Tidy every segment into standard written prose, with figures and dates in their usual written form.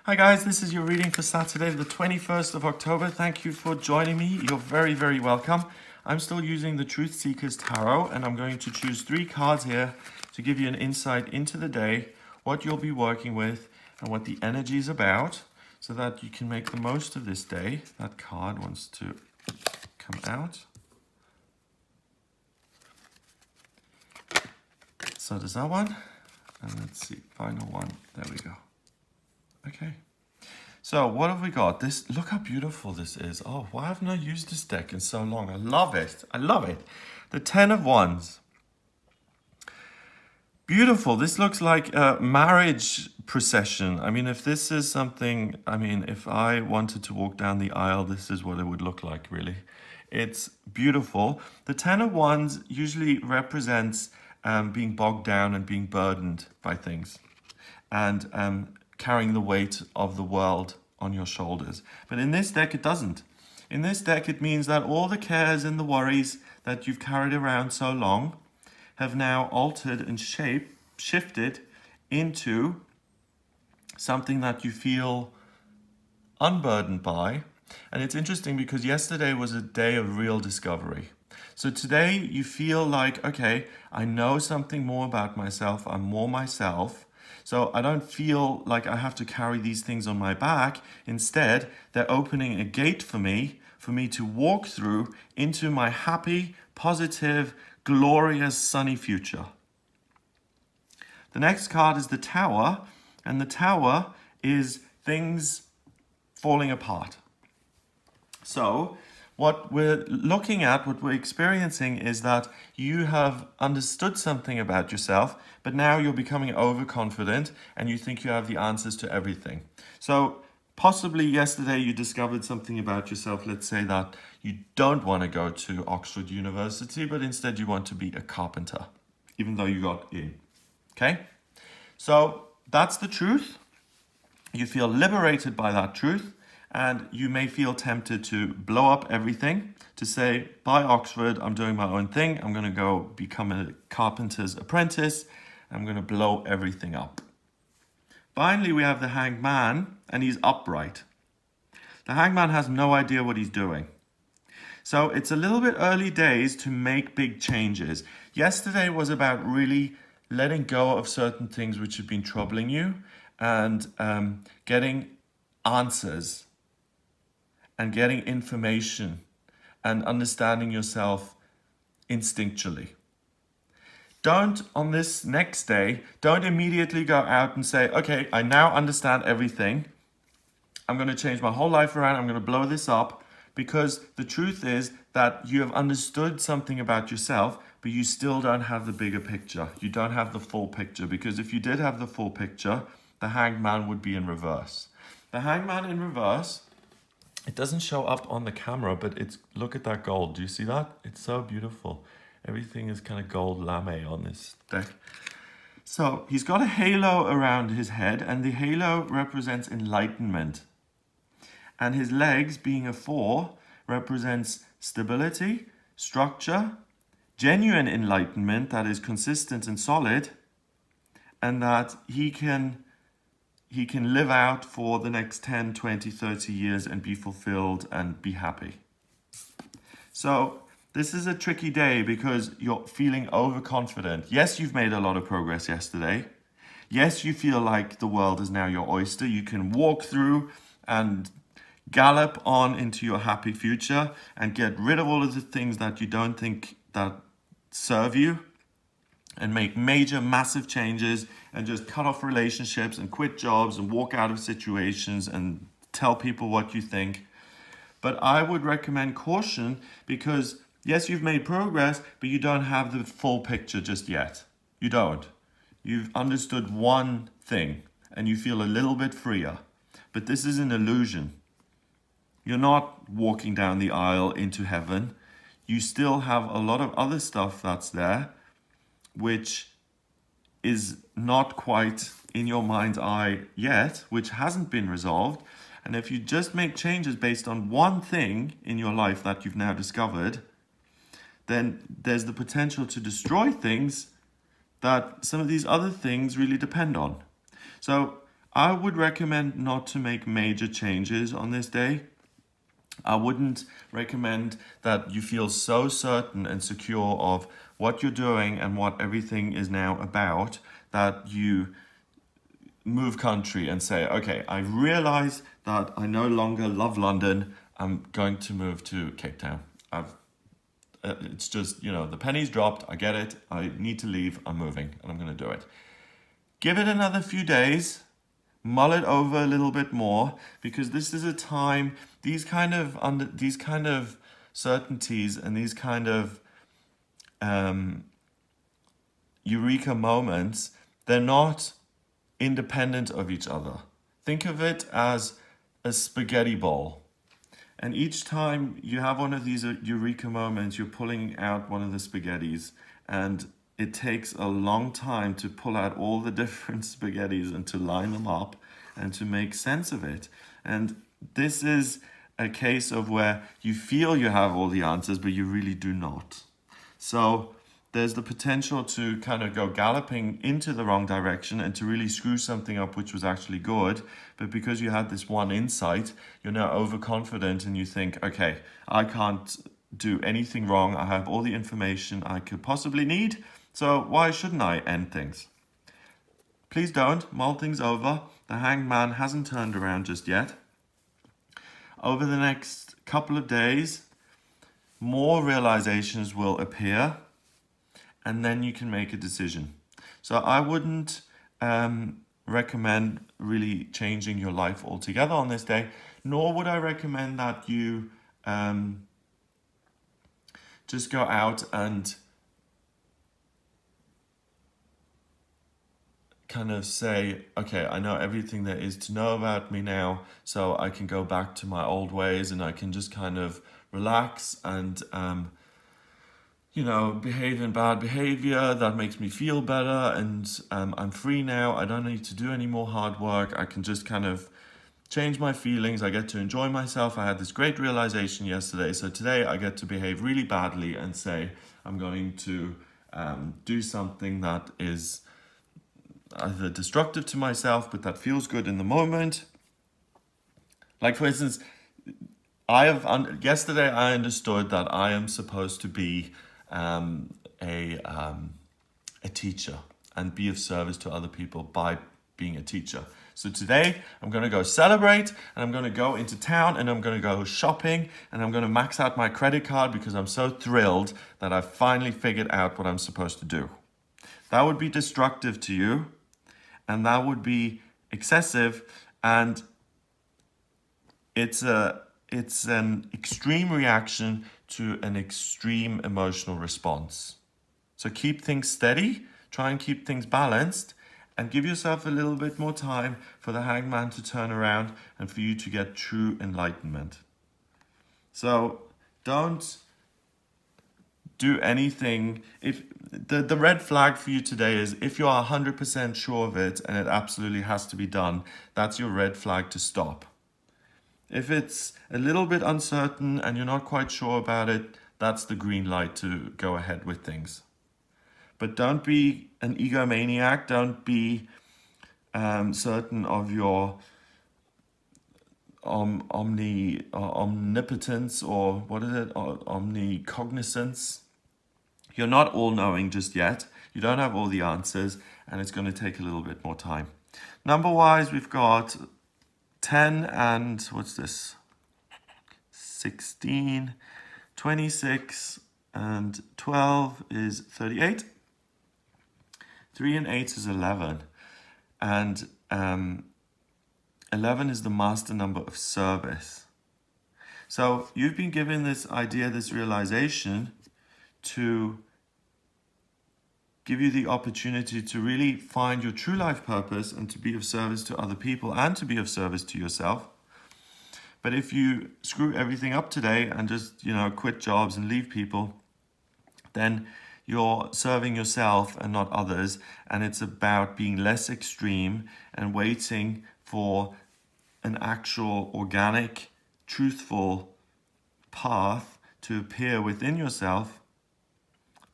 Hi guys, this is your reading for Saturday, the 21st of October. Thank you for joining me. You're very, very welcome. I'm still using the Truth Seekers Tarot, and I'm going to choose 3 cards here to give you an insight into the day, what you'll be working with, and what the energy is about, so that you can make the most of this day. That card wants to come out. So does that one. And let's see, final one. There we go. Okay. So what have we got? This, look how beautiful this is. Oh, why haven't I used this deck in so long? I love it. I love it. The 10 of Wands. Beautiful. This looks like a marriage procession. I mean, if this is something, if I wanted to walk down the aisle, this is what it would look like, really. It's beautiful. The 10 of Wands usually represents being bogged down and being burdened by things, and carrying the weight of the world on your shoulders. But in this deck, it doesn't. In this deck, it means that all the cares and the worries that you've carried around so long have now altered and shifted into something that you feel unburdened by. And it's interesting because yesterday was a day of real discovery. So today you feel like, okay, I know something more about myself. I'm more myself. So I don't feel like I have to carry these things on my back. Instead, they're opening a gate for me to walk through into my happy, positive, glorious, sunny future. The next card is the Tower, and the Tower is things falling apart. So what we're looking at, what we're experiencing, is that you have understood something about yourself, but now you're becoming overconfident and you think you have the answers to everything. So possibly yesterday you discovered something about yourself. Let's say that you don't want to go to Oxford University, but instead you want to be a carpenter, even though you got in. Okay? So that's the truth. You feel liberated by that truth. And you may feel tempted to blow up everything, to say, bye Oxford, I'm doing my own thing. I'm going to go become a carpenter's apprentice. I'm going to blow everything up. Finally, we have the hangman, and he's upright. The hangman has no idea what he's doing. So it's a little bit early days to make big changes. Yesterday was about really letting go of certain things which have been troubling you and getting answers and getting information and understanding yourself instinctually. Don't, on this next day, don't immediately go out and say, okay, I now understand everything. I'm going to change my whole life around. I'm going to blow this up. Because the truth is that you have understood something about yourself, but you still don't have the bigger picture. You don't have the full picture. Because if you did have the full picture, the hangman would be in reverse. The hangman in reverse, it doesn't show up on the camera, but it's, look at that gold. Do you see that? It's so beautiful. Everything is kind of gold lame on this deck. So he's got a halo around his head, and the halo represents enlightenment. And his legs, being a 4, represents stability, structure, genuine enlightenment that is consistent and solid, and that he can live out for the next 10, 20, 30 years and be fulfilled and be happy. So this is a tricky day because you're feeling overconfident. Yes, you've made a lot of progress yesterday. Yes, you feel like the world is now your oyster. You can walk through and gallop on into your happy future and get rid of all of the things that you don't think that serve you, and make major, massive changes and just cut off relationships and quit jobs and walk out of situations and tell people what you think. But I would recommend caution because, yes, you've made progress, but you don't have the full picture just yet. You don't. You've understood one thing and you feel a little bit freer. But this is an illusion. You're not walking down the aisle into heaven. You still have a lot of other stuff that's there, which is not quite in your mind's eye yet, which hasn't been resolved. And if you just make changes based on one thing in your life that you've now discovered, then there's the potential to destroy things that some of these other things really depend on. So I would recommend not to make major changes on this day. I wouldn't recommend that you feel so certain and secure of what you're doing and what everything is now about that you move country and say, okay, I realize that I no longer love London. I'm going to move to Cape Town. It's just, the penny's dropped. I get it. I need to leave. I'm moving and I'm going to do it. Give it another few days. Mull it over a little bit more, because this is a time, these kind of certainties and these kind of eureka moments, they're not independent of each other. Think of it as a spaghetti bowl. And each time you have one of these eureka moments, you're pulling out one of the spaghettis, and it takes a long time to pull out all the different spaghettis and to line them up and to make sense of it. And this is a case of where you feel you have all the answers, but you really do not. So there's the potential to kind of go galloping into the wrong direction and to really screw something up which was actually good. But because you had this one insight, you're now overconfident and you think, okay, I can't do anything wrong. I have all the information I could possibly need. So why shouldn't I end things? Please don't mull things over. The hangman hasn't turned around just yet. Over the next couple of days, more realizations will appear, and then you can make a decision. So I wouldn't recommend really changing your life altogether on this day, nor would I recommend that you just go out and kind of say, okay, I know everything there is to know about me now, so I can go back to my old ways and I can just kind of relax and behave in bad behavior that makes me feel better, and I'm free now. I don't need to do any more hard work. I can just kind of change my feelings. I get to enjoy myself. I had this great realization yesterday, so today I get to behave really badly and say I'm going to do something that is either destructive to myself, but that feels good in the moment. Like, for instance, yesterday I understood that I am supposed to be a teacher and be of service to other people by being a teacher. So today I'm going to go celebrate, and I'm going to go into town, and I'm going to go shopping, and I'm going to max out my credit card because I'm so thrilled that I've finally figured out what I'm supposed to do. That would be destructive to you, and that would be excessive, and it's an extreme reaction to an extreme emotional response. So keep things steady, try and keep things balanced, and give yourself a little bit more time for the hangman to turn around and for you to get true enlightenment. So don't do anything. If the red flag for you today is if you are 100% sure of it and it absolutely has to be done, that's your red flag to stop. If it's a little bit uncertain and you're not quite sure about it, that's the green light to go ahead with things. But don't be an egomaniac. Don't be certain of your omnipotence, or what is it? Omnicognizance. You're not all-knowing just yet. You don't have all the answers, and it's going to take a little bit more time. Number-wise, we've got 10 and, what's this? 16, 26, and 12 is 38. 3 and 8 is 11. And 11 is the master number of service. So you've been given this idea, this realization, to give you the opportunity to really find your true life purpose and to be of service to other people and to be of service to yourself. But if you screw everything up today and just, quit jobs and leave people, then you're serving yourself and not others. And it's about being less extreme and waiting for an actual organic, truthful path to appear within yourself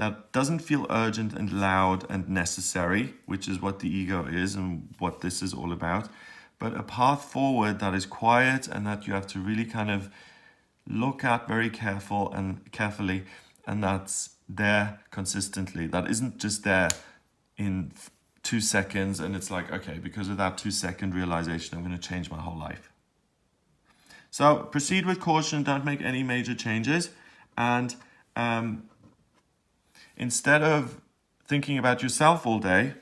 that doesn't feel urgent and loud and necessary, which is what the ego is and what this is all about, but a path forward that is quiet and that you have to really kind of look at very carefully, and that's there consistently. That isn't just there in 2 seconds and it's like, okay, because of that 2-second realization, I'm going to change my whole life. So proceed with caution, don't make any major changes, and instead of thinking about yourself all day,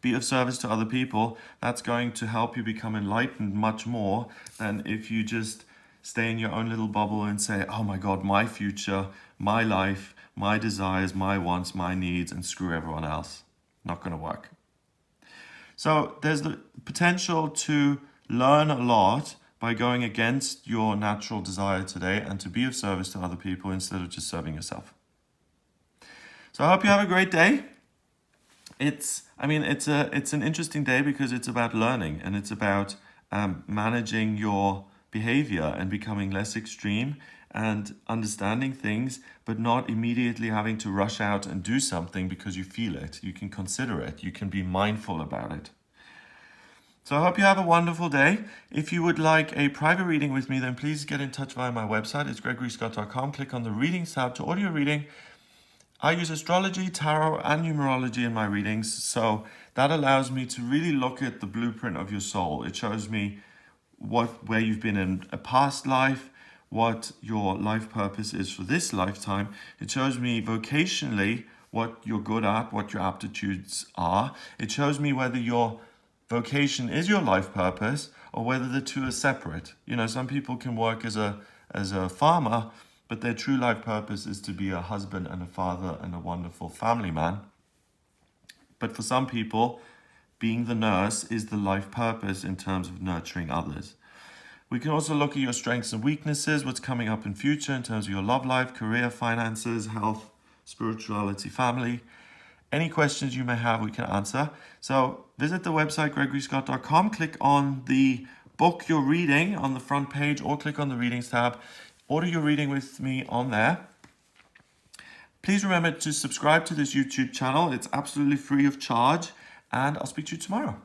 be of service to other people. That's going to help you become enlightened much more than if you just stay in your own little bubble and say, oh my God, my future, my life, my desires, my wants, my needs, and screw everyone else. Not going to work. So there's the potential to learn a lot by going against your natural desire today and to be of service to other people instead of just serving yourself. So I hope you have a great day. It's an interesting day because it's about learning, and it's about managing your behavior and becoming less extreme and understanding things, but not immediately having to rush out and do something because you feel it. You can consider it. You can be mindful about it. So I hope you have a wonderful day. If you would like a private reading with me, then please get in touch via my website. It's gregoryscott.com. Click on the Readings tab to order your reading. I use astrology, tarot, and numerology in my readings, so that allows me to really look at the blueprint of your soul. It shows me where you've been in a past life, what your life purpose is for this lifetime. It shows me vocationally what you're good at, what your aptitudes are. It shows me whether your vocation is your life purpose or whether the two are separate. You know, some people can work as a farmer, but their true life purpose is to be a husband and a father and a wonderful family man. But for some people, being the nurse is the life purpose in terms of nurturing others. We can also look at your strengths and weaknesses, what's coming up in future in terms of your love life, career, finances, health, spirituality, family. Any questions you may have, we can answer. So visit the website gregoryscott.com, click on the book you're reading on the front page, or click on the Readings tab. Order your reading with me on there. Please remember to subscribe to this YouTube channel. It's absolutely free of charge, and I'll speak to you tomorrow.